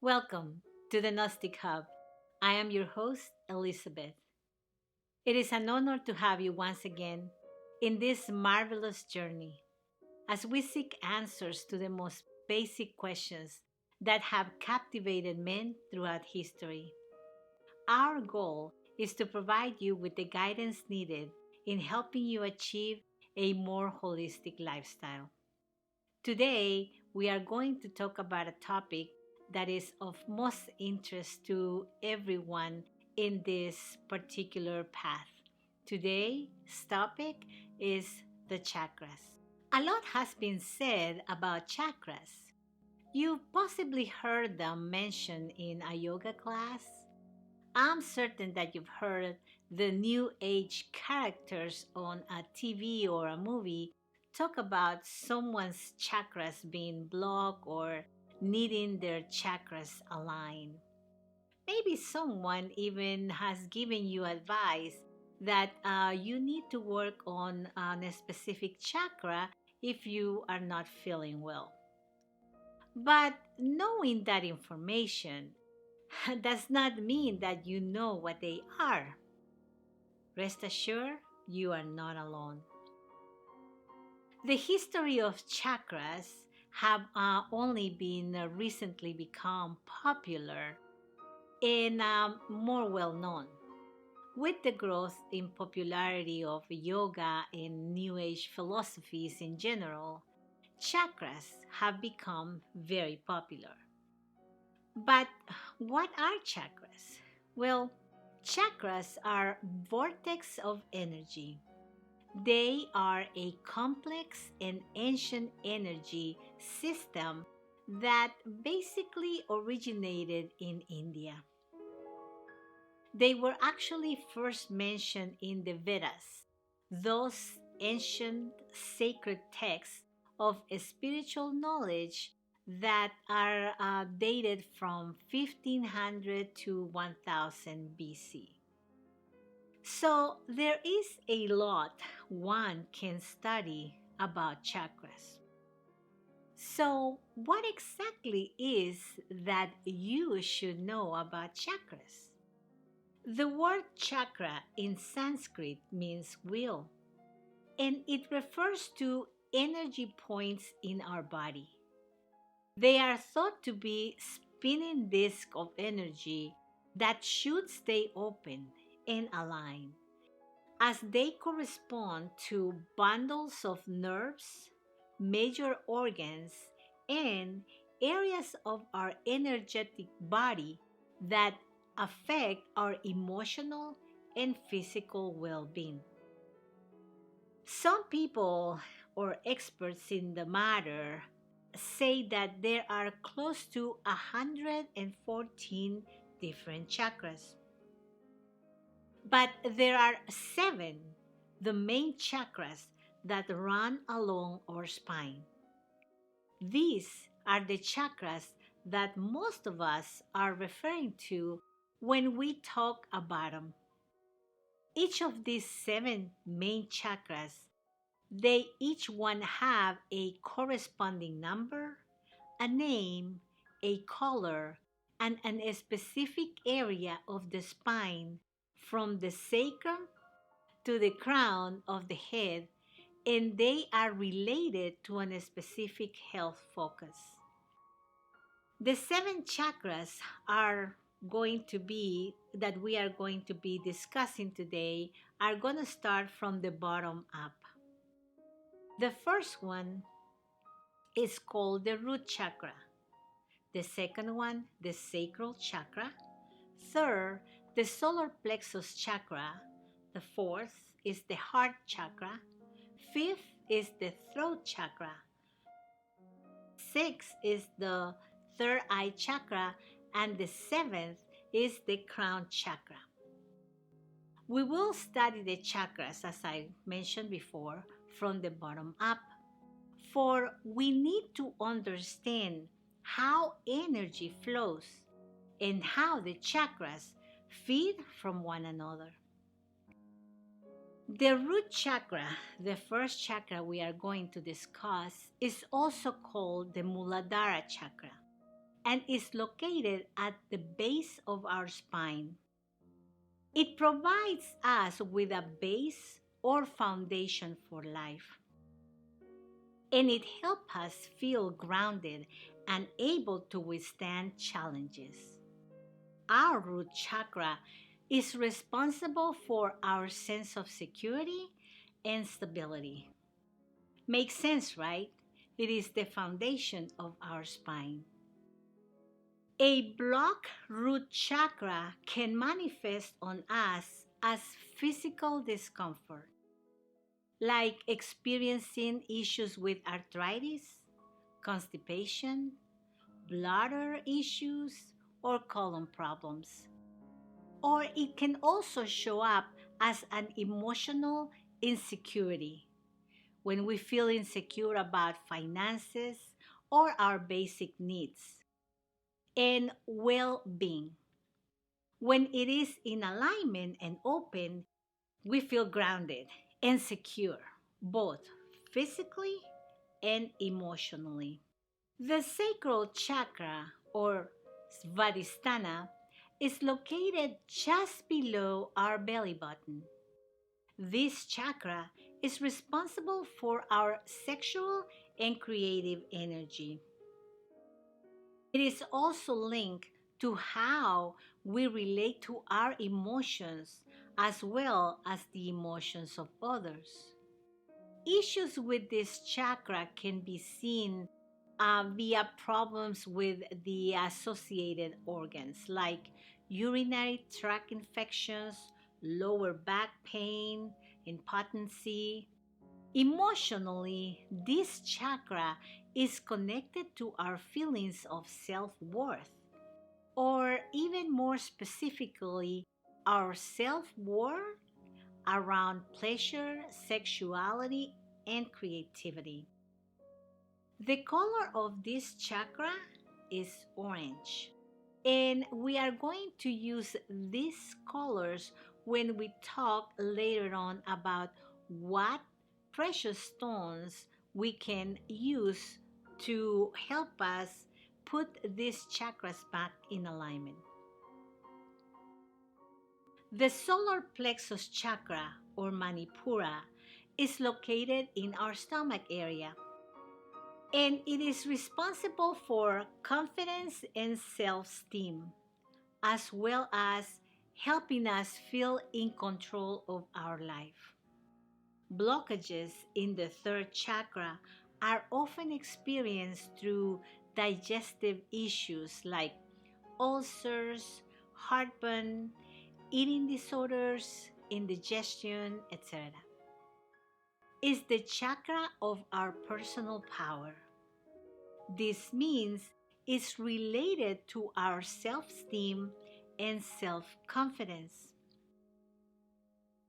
Welcome to the Gnostic Hub. I am your host, Elizabeth. It is an honor to have you once again in this marvelous journey as we seek answers to the most basic questions that have captivated men throughout history. Our goal is to provide you with the guidance needed in helping you achieve a more holistic lifestyle. Today, we are going to talk about a topic that is of most interest to everyone in this particular path. Today's topic is the chakras. A lot has been said about chakras. You've possibly heard them mentioned in a yoga class. I'm certain that you've heard the new age characters on a TV or a movie talk about someone's chakras being blocked or needing their chakras aligned. Maybe someone even has given you advice that you need to work on a specific chakra if you are not feeling well. But knowing that information does not mean that you know what they are. Rest assured, you are not alone. The history of chakras have only been recently become popular and more well known. With the growth in popularity of yoga and New Age philosophies in general, chakras have become very popular. But what are chakras? Well, chakras are vortex of energy. They are a complex and ancient energy system that basically originated in India. They were actually first mentioned in the Vedas, those ancient sacred texts of spiritual knowledge that are dated from 1500 to 1000 BC. So there is a lot one can study about chakras. So, what exactly is that you should know about chakras? The word chakra in Sanskrit means wheel, and it refers to energy points in our body. They are thought to be spinning discs of energy that should stay open and aligned, as they correspond to bundles of nerves, major organs, and areas of our energetic body that affect our emotional and physical well being. Some people or experts in the matter say that there are close to 114 different chakras. But there are seven, the main chakras that run along our spine. These are the chakras that most of us are referring to when we talk about them. Each of these seven main chakras, they each one have a corresponding number, a name, a color, and a specific area of the spine from the sacrum to the crown of the head, and they are related to a specific health focus. The seven chakras are going to be that we are going to be discussing today are going to start from the bottom up. The first one is called the root chakra. The second one, the sacral chakra. Third, the solar plexus chakra. The fourth is the heart chakra. Fifth is the throat chakra. Sixth is the third eye chakra. And the seventh is the crown chakra. We will study the chakras, as I mentioned before, from the bottom up. For we need to understand how energy flows and how the chakras feed from one another. The root chakra, the first chakra we are going to discuss, is also called the Muladhara chakra. and is located at the base of our spine. It provides us with a base or foundation for life, and it helps us feel grounded and able to withstand challenges. Our root chakra is responsible for our sense of security and stability. Makes sense, right? It is the foundation of our spine. A blocked root chakra can manifest on us as physical discomfort, like experiencing issues with arthritis, constipation, bladder issues, or colon problems. Or it can also show up as an emotional insecurity when we feel insecure about finances or our basic needs and well being. When it is in alignment and open, we feel grounded and secure, both physically and emotionally. The sacral chakra, or Svadhisthana, is located just below our belly button. This chakra is responsible for our sexual and creative energy. It is also linked to how we relate to our emotions as well as the emotions of others. Issues with this chakra can be seen via problems with the associated organs like urinary tract infections, lower back pain, impotency. Emotionally, this chakra is connected to our feelings of self worth, or even more specifically, our self worth around pleasure, sexuality, and creativity. The color of this chakra is orange, and we are going to use these colors when we talk later on about what precious stones we can use to help us put these chakras back in alignment. The solar plexus chakra, or Manipura, is located in our stomach area, and it is responsible for confidence and self esteem, as well as helping us feel in control of our life. Blockages in the third chakra are often experienced through digestive issues like ulcers, heartburn, eating disorders, indigestion, etc. Is the chakra of our personal power. This means it's related to our self esteem and self confidence.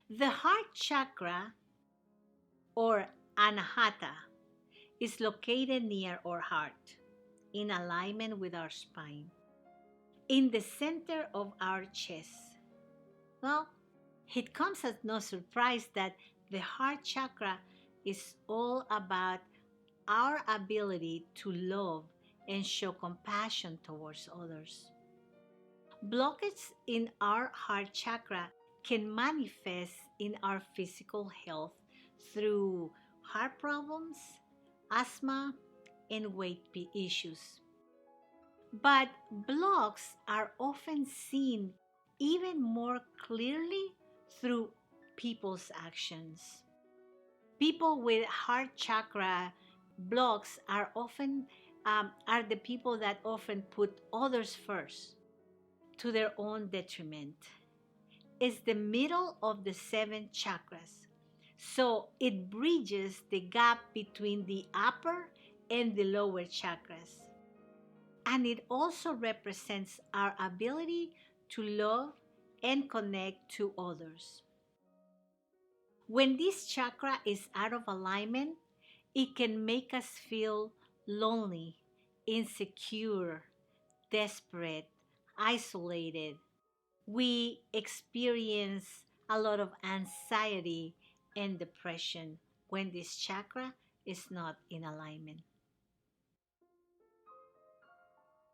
The heart chakra, or Anahata, is located near our heart, in alignment with our spine, in the center of our chest. Well, it comes as no surprise that the heart chakra is all about our ability to love and show compassion towards others. Blockage in our heart chakra can manifest in our physical health through heart problems, asthma, and weight issues. But blocks are often seen even more clearly through people's actions. People with heart chakra blocks are the people that often put others first to their own detriment. It's the middle of the seven chakras, so it bridges the gap between the upper and the lower chakras, and it also represents our ability to love and connect to others. When this chakra is out of alignment, it can make us feel lonely, insecure, desperate, isolated. We experience a lot of anxiety and depression when this chakra is not in alignment.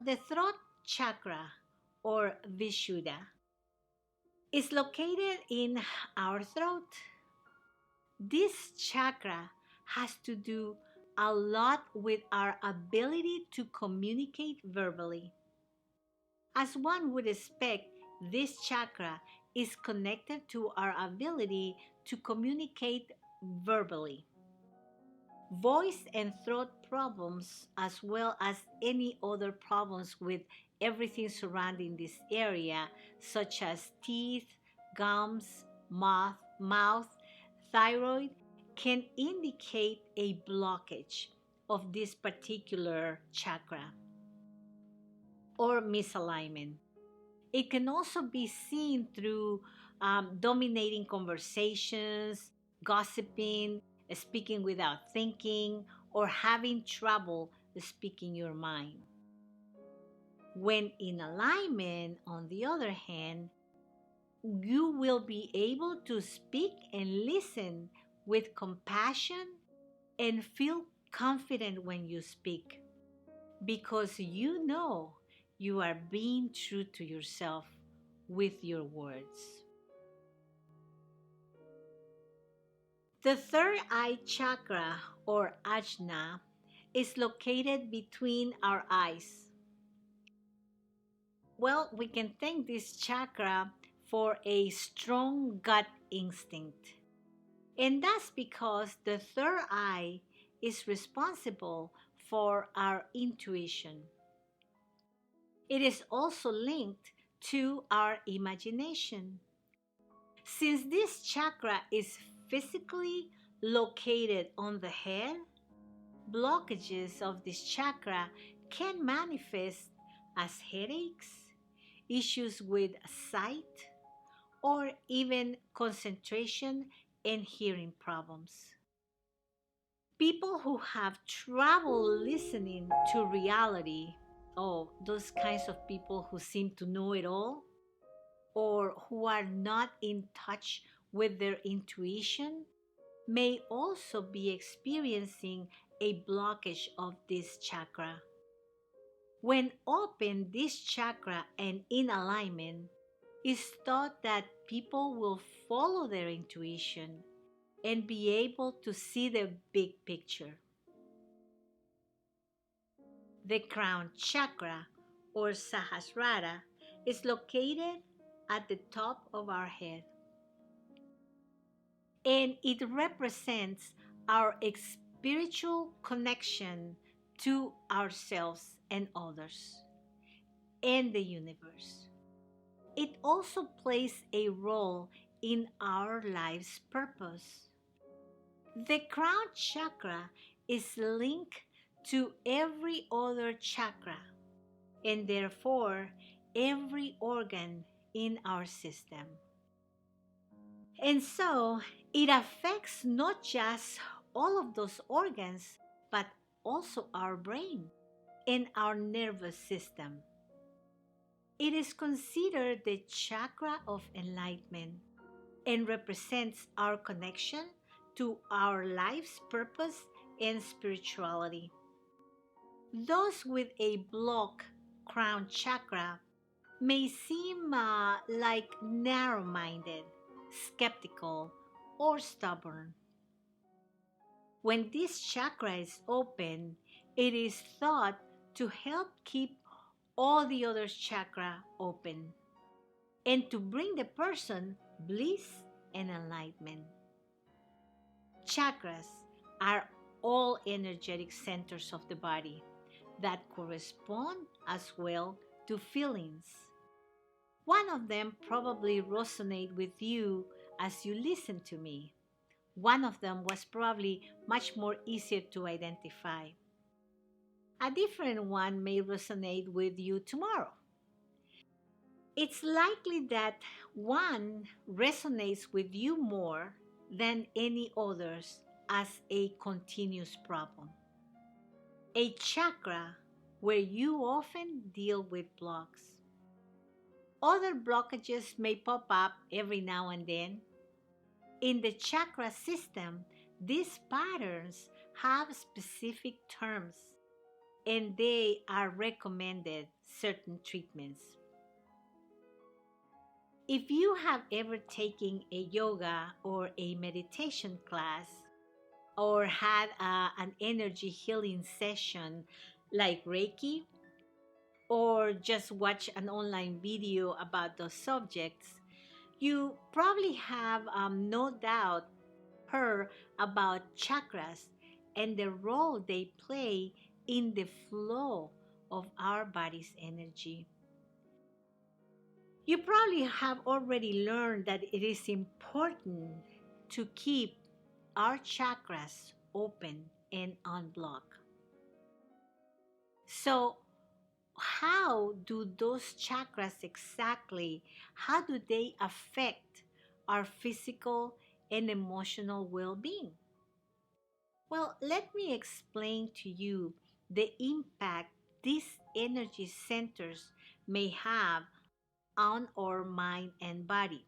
The throat chakra, or Vishuddha, is located in our throat. This chakra has to do a lot with our ability to communicate verbally. As one would expect, this chakra is connected to our ability to communicate verbally. Voice and throat problems, as well as any other problems with everything surrounding this area, such as teeth, gums, mouth, thyroid, can indicate a blockage of this particular chakra or misalignment. It can also be seen through dominating conversations, gossiping, speaking without thinking, or having trouble speaking your mind. When in alignment, on the other hand, you will be able to speak and listen with compassion and feel confident when you speak because you know you are being true to yourself with your words. The third eye chakra, or ajna, is located between our eyes. Well, we can thank this chakra for a strong gut instinct. And that's because the third eye is responsible for our intuition. It is also linked to our imagination. Since this chakra is physically located on the head, blockages of this chakra can manifest as headaches, issues with sight, or even concentration and hearing problems. People who have trouble listening to reality, oh, those kinds of people who seem to know it all, or who are not in touch with their intuition, may also be experiencing a blockage of this chakra. When open, this chakra and in alignment, it's thought that people will follow their intuition and be able to see the big picture. The crown chakra, or Sahasrara, is located at the top of our head, and it represents our spiritual connection to ourselves and others and the universe. It also plays a role in our life's purpose. The crown chakra is linked to every other chakra and therefore every organ in our system. And so it affects not just all of those organs, but also our brain and our nervous system. It is considered the chakra of enlightenment and represents our connection to our life's purpose and spirituality. Those with a blocked crown chakra may seem like narrow-minded, skeptical, or stubborn. When this chakra is open, it is thought to help keep all the other chakra open and to bring the person bliss and enlightenment. Chakras are all energetic centers of the body that correspond as well to feelings. One of them probably resonates with you as you listen to me. One of them was probably much more easier to identify. A different one may resonate with you tomorrow. It's likely that one resonates with you more than any others as a continuous problem. A chakra where you often deal with blocks. Other blockages may pop up every now and then. In the chakra system, these patterns have specific terms. and they are recommended certain treatments. If you have ever taken a yoga or a meditation class or had an energy healing session like Reiki, or just watch an online video about those subjects, you probably have no doubt heard about chakras and the role they play in the flow of our body's energy. You probably have already learned that it is important to keep our chakras open and unblocked. So, how do those chakras exactly, how do they affect our physical and emotional well-being? Well, let me explain to you the impact these energy centers may have on our mind and body.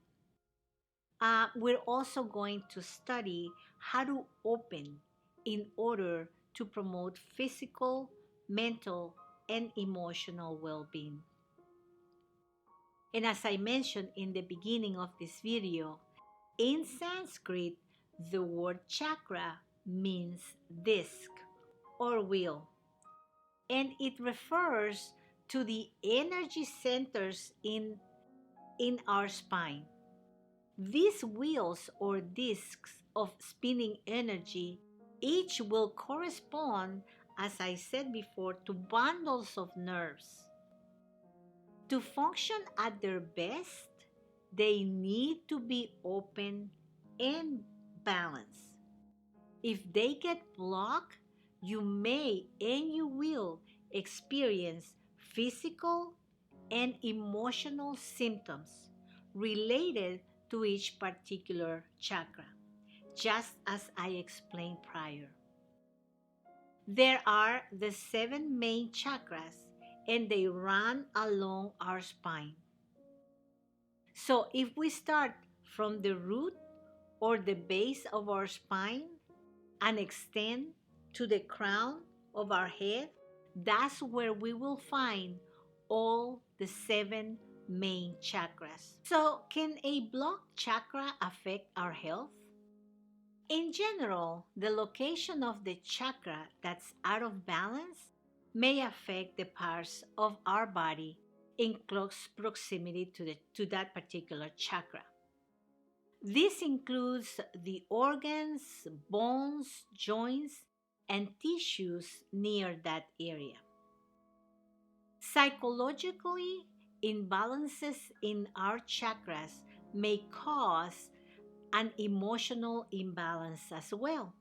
We're also going to study how to open in order to promote physical, mental, and emotional well being. And as I mentioned in the beginning of this video, in Sanskrit, the word chakra means disc or wheel, and it refers to the energy centers in our spine. These wheels or discs of spinning energy each will correspond, as I said before, to bundles of nerves. To function at their best, they need to be open and balanced. If they get blocked, you may and you will experience physical and emotional symptoms related to each particular chakra, just as I explained prior. There are the 7 main chakras, and they run along our spine. So if we start from the root or the base of our spine and extend to the crown of our head, that's where we will find all the 7 main chakras. So, can a blocked chakra affect our health? In general, the location of the chakra that's out of balance may affect the parts of our body in close proximity to that particular chakra. This includes the organs, bones, joints, and tissues near that area. Psychologically, imbalances in our chakras may cause an emotional imbalance as well,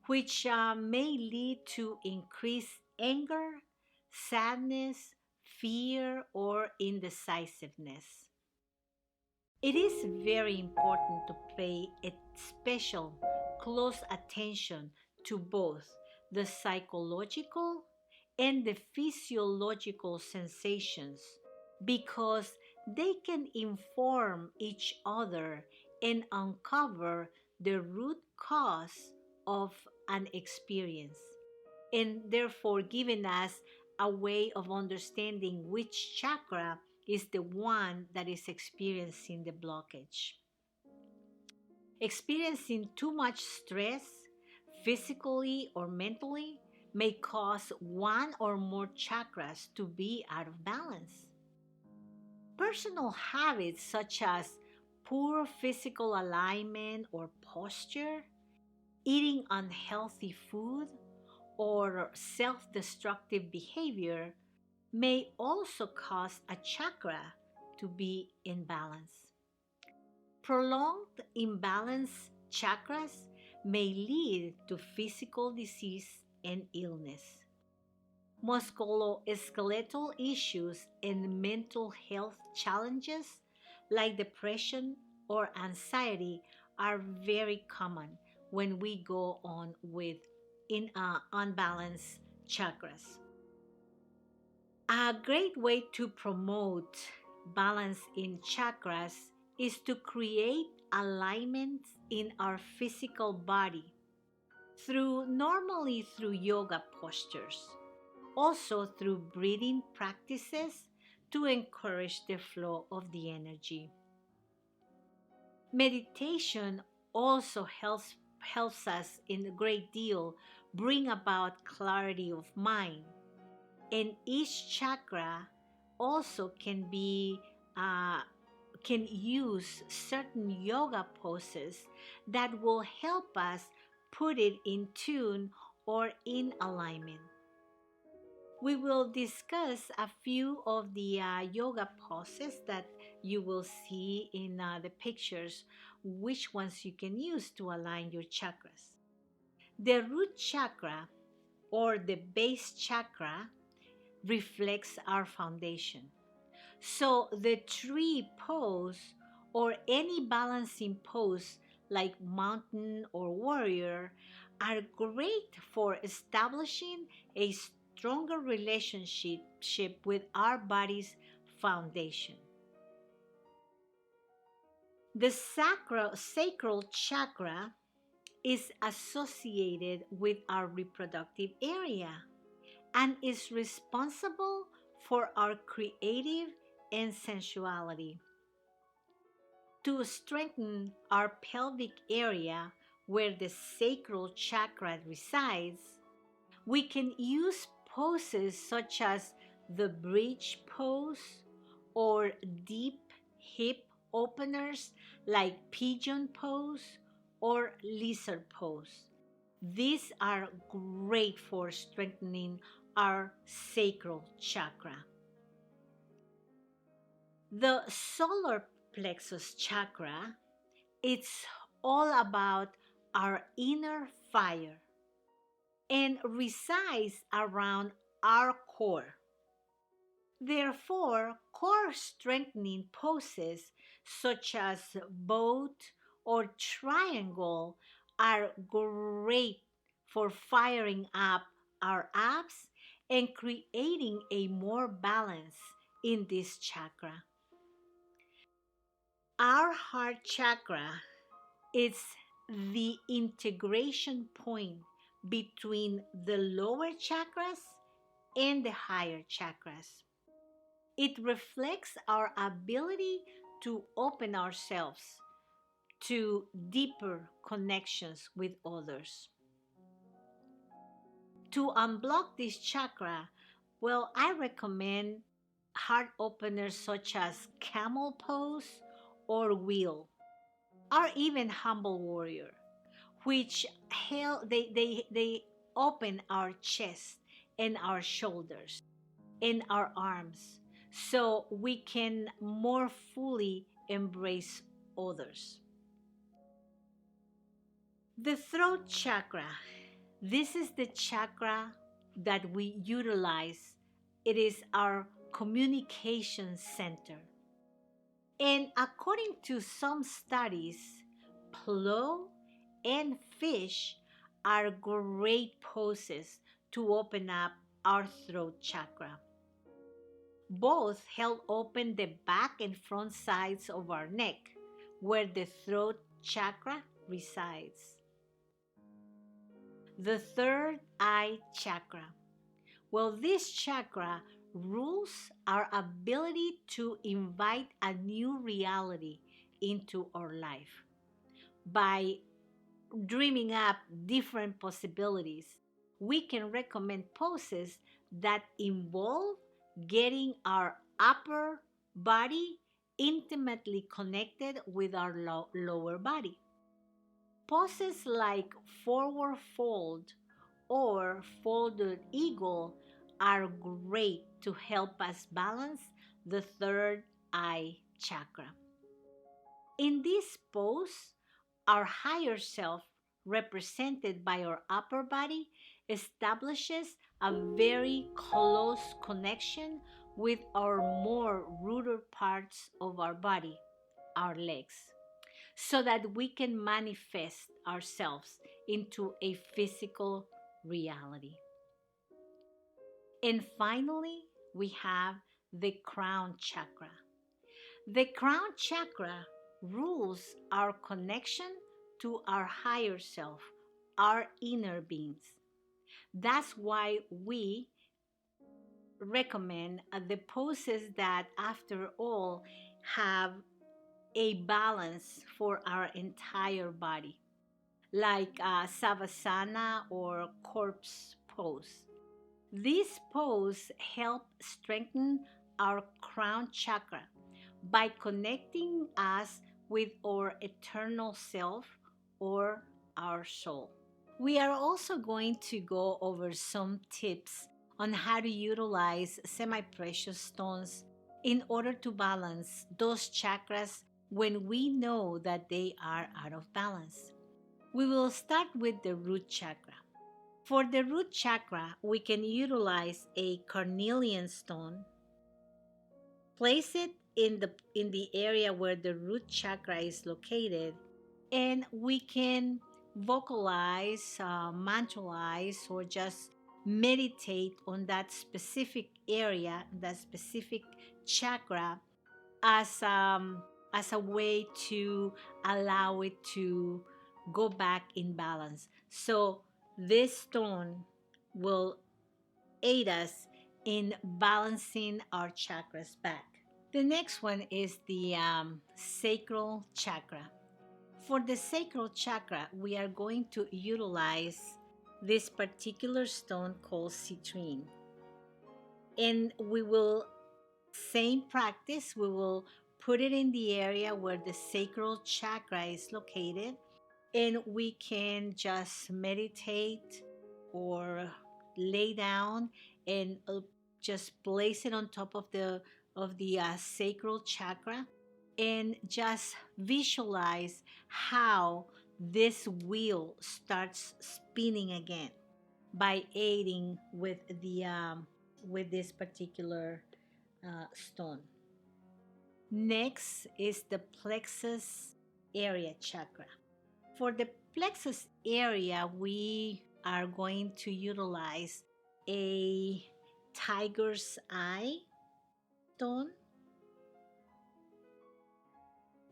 which may lead to increased anger, sadness, fear, or indecisiveness. It is very important to pay a special, close attention to both the psychological and the physiological sensations because they can inform each other and uncover the root cause of an experience, and therefore giving us a way of understanding which chakra is the one that is experiencing the blockage. Experiencing too much stress, physically or mentally, may cause one or more chakras to be out of balance. Personal habits such as poor physical alignment or posture, eating unhealthy food, or self destructive behavior may also cause a chakra to be imbalanced. Prolonged imbalanced chakras may lead to physical disease and illness. Musculoskeletal issues and mental health challenges like depression or anxiety are very common when we go on with unbalanced chakras. A great way to promote balance in chakras is to create alignment in our physical body through yoga postures. also through breathing practices to encourage the flow of the energy. Meditation also helps us in a great deal bring about clarity of mind, and each chakra also uh, can use certain yoga poses that will help us put it in tune or in alignment. We will discuss a few of the yoga poses that you will see in the pictures, which ones you can use to align your chakras. The root chakra or the base chakra reflects our foundation. So the tree pose or any balancing pose like mountain or warrior are great for establishing a stronger relationship with our body's foundation. The sacral chakra is associated with our reproductive area and is responsible for our creative and sensuality. To strengthen our pelvic area where the sacral chakra resides, we can use poses such as the bridge pose or deep hip openers like pigeon pose or lizard pose. These are great for strengthening our sacral chakra. The solar plexus chakra, it's all about our inner fire and resides around our core. Therefore, core strengthening poses such as boat or triangle are great for firing up our abs and creating a more balance in this chakra. Our heart chakra is the integration point between the lower chakras and the higher chakras. It reflects our ability to open ourselves to deeper connections with others. To unblock this chakra, well, I recommend heart openers such as camel pose or wheel, or even humble warrior, which they open our chest and our shoulders and our arms so we can more fully embrace others. The throat chakra. This is the chakra that we utilize. It is our communication center. And according to some studies, plow and fish are great poses to open up our throat chakra. Both help open the back and front sides of our neck, where the throat chakra resides. The third eye chakra. Well, this chakra rules our ability to invite a new reality into our life by dreaming up different possibilities. We can recommend poses that involve getting our upper body intimately connected with our lower body. Poses like forward fold or folded eagle are great to help us balance the third eye chakra. In this pose, our higher self, represented by our upper body, establishes a very close connection with our more rooted parts of our body, our legs, so that we can manifest ourselves into a physical reality. And finally, we have the crown chakra. The crown chakra rules our connection to our higher self, our inner beings. That's why we recommend the poses that, after all, have a balance for our entire body, like Savasana or corpse pose. These poses help strengthen our crown chakra by connecting us with our eternal self or our soul. We are also going to go over some tips on how to utilize semi precious stones in order to balance those chakras when we know that they are out of balance. We will start with the root chakra. For the root chakra, we can utilize a carnelian stone. Place it in the area where the root chakra is located, and we can vocalize, mantralize, or just meditate on that specific area, that specific chakra, as a way to allow it to go back in balance. So this stone will aid us in balancing our chakras back. The next one is the sacral chakra. For the sacral chakra, we are going to utilize this particular stone called citrine. And we will, same practice, we will put it in the area where the sacral chakra is located, and we can just meditate or lay down and just place it on top of the sacral chakra, and just visualize how this wheel starts spinning again by aiding with this particular stone. Next is the plexus area chakra. For the plexus area, we are going to utilize a tiger's eye stone.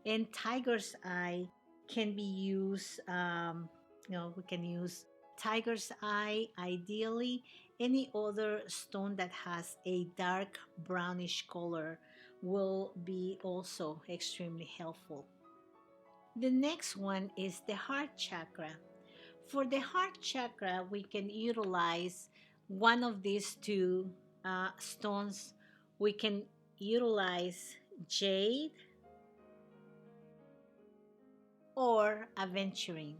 And tiger's eye can be used, we can use tiger's eye, ideally. Any other stone that has a dark brownish color will be also extremely helpful. The next one is the heart chakra. For the heart chakra, we can utilize one of these two stones. We can utilize jade or aventurine.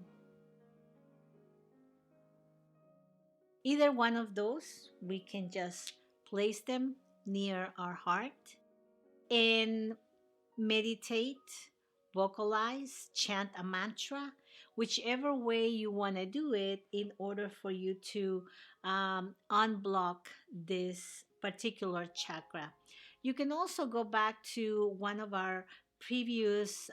Either one of those, we can just place them near our heart and meditate, vocalize, chant a mantra, whichever way you want to do it, in order for you to unblock this particular chakra. You can also go back to one of our previous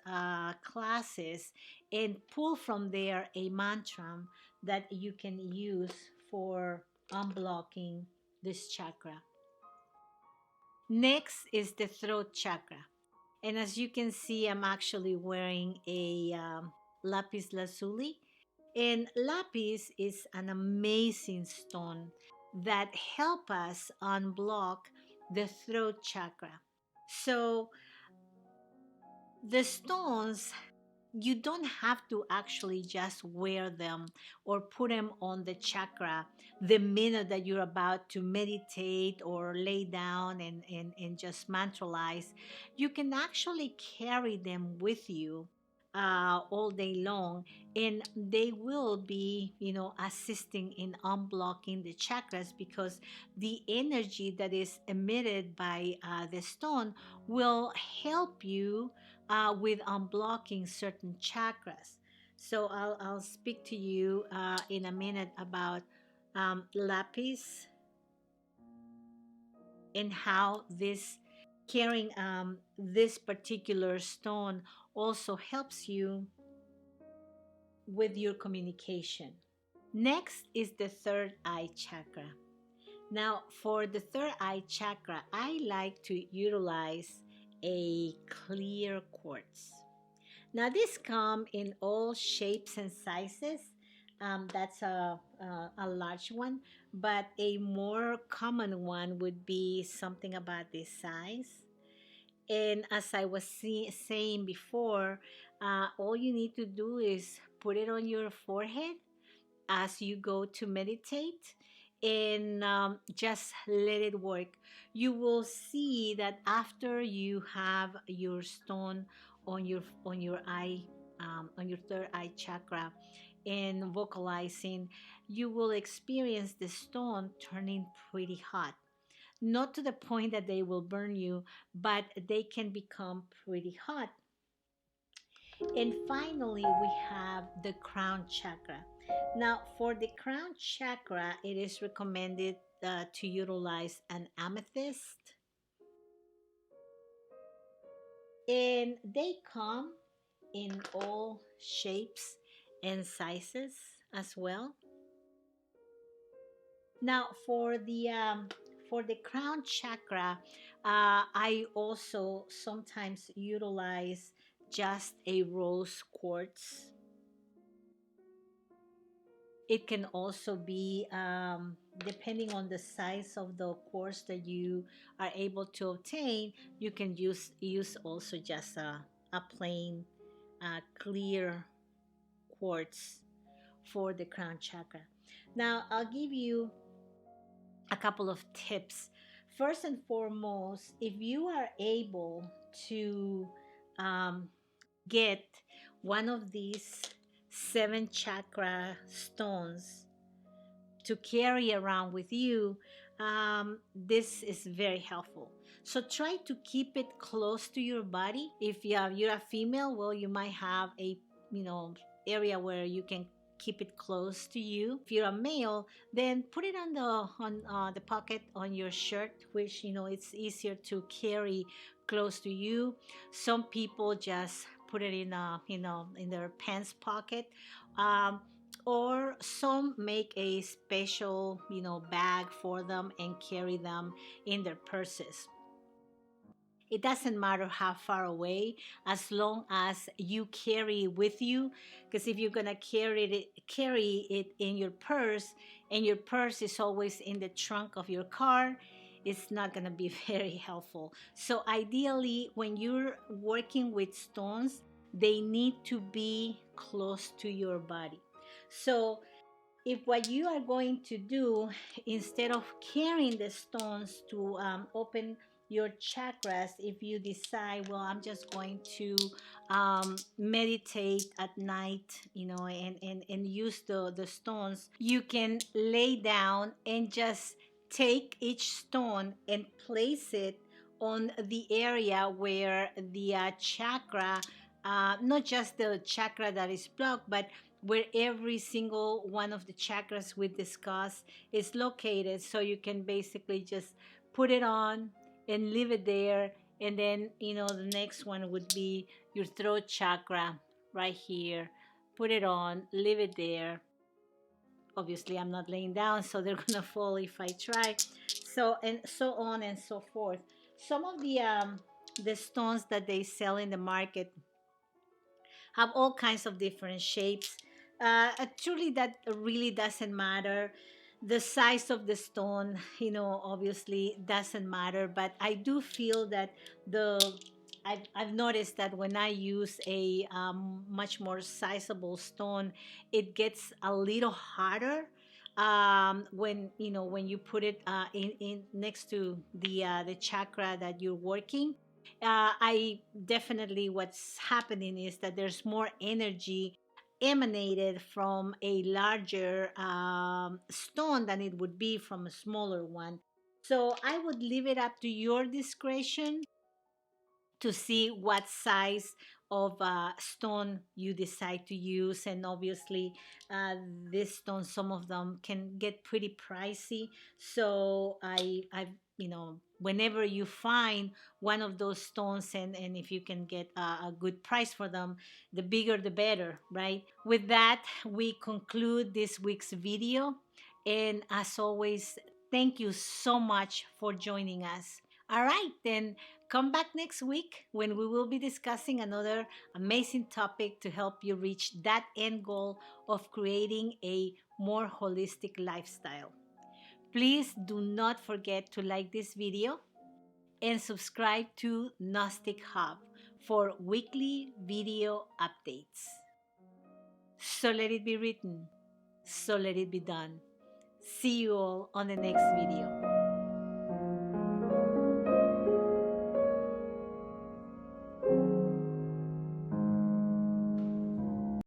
classes and pull from there a mantra that you can use for unblocking this chakra. Next is the throat chakra. And as you can see, I'm actually wearing a lapis lazuli. And lapis is an amazing stone that help us unblock the throat chakra. So the stones, you don't have to actually just wear them or put them on the chakra the minute that you're about to meditate or lay down and just mantralize. You can actually carry them with you all day long, and they will be, assisting in unblocking the chakras, because the energy that is emitted by the stone will help you with unblocking certain chakras. So I'll speak to you in a minute about lapis and how this carrying this particular stone also helps you with your communication. Next is the third eye chakra. Now, for the third eye chakra, I like to utilize a clear quartz. Now, these come in all shapes and sizes. That's a large one, but a more common one would be something about this size. And as I was saying before, all you need to do is put it on your forehead as you go to meditate, and just let it work. You will see that after you have your stone on your eye, on your third eye chakra, and vocalizing, you will experience the stone turning pretty hot. Not to the point that they will burn you, but they can become pretty hot. And finally, we have the crown chakra. Now, for the crown chakra, it is recommended to utilize an amethyst, and they come in all shapes and sizes as well. Now, for the crown chakra, I also sometimes utilize just a rose quartz. It can also be, depending on the size of the quartz that you are able to obtain, you can use also just a plain clear quartz for the crown chakra. Now, I'll give you a couple of tips. First and foremost, if you are able to um, get one of these seven chakra stones to carry around with you, this is very helpful. So try to keep it close to your body. If you're a female, well, you might have a you know area where you can keep it close to you. If you're a male, then put it on the pocket on your shirt, which it's easier to carry close to you. Some people just put it in in their pants pocket. Um, or some make a special bag for them and carry them in their purses. It doesn't matter how far away, as long as you carry it with you. Because if you're gonna carry it in your purse, and your purse is always in the trunk of your car, it's not gonna be very helpful. So ideally, when you're working with stones, they need to be close to your body. So if what you are going to do, instead of carrying the stones to open your chakras, if you decide, well, I'm just going to meditate at night, and use the stones, you can lay down and just take each stone and place it on the area where the chakra, not just the chakra that is blocked, but where every single one of the chakras we discussed is located. So you can basically just put it on and leave it there. And then, the next one would be your throat chakra right here. Put it on, leave it there. Obviously, I'm not laying down, so they're gonna fall if I try. So, and so on and so forth. Some of the stones that they sell in the market have all kinds of different shapes. Truly, that really doesn't matter. The size of the stone, obviously doesn't matter. But I do feel that the I've noticed that when I use a much more sizable stone, it gets a little harder when you put it in next to the chakra that you're working. I definitely, what's happening is that there's more energy emanated from a larger stone than it would be from a smaller one. So I would leave it up to your discretion to see what size of stone you decide to use. And obviously, these stones, some of them can get pretty pricey. So whenever you find one of those stones, and if you can get a good price for them, the bigger the better, right? With that, we conclude this week's video. And as always, thank you so much for joining us. All right, then Come back next week when we will be discussing another amazing topic to help you reach that end goal of creating a more holistic lifestyle. Please do not forget to like this video and subscribe to Gnostic Hub for weekly video updates. So let it be written, so let it be done. See you all on the next video.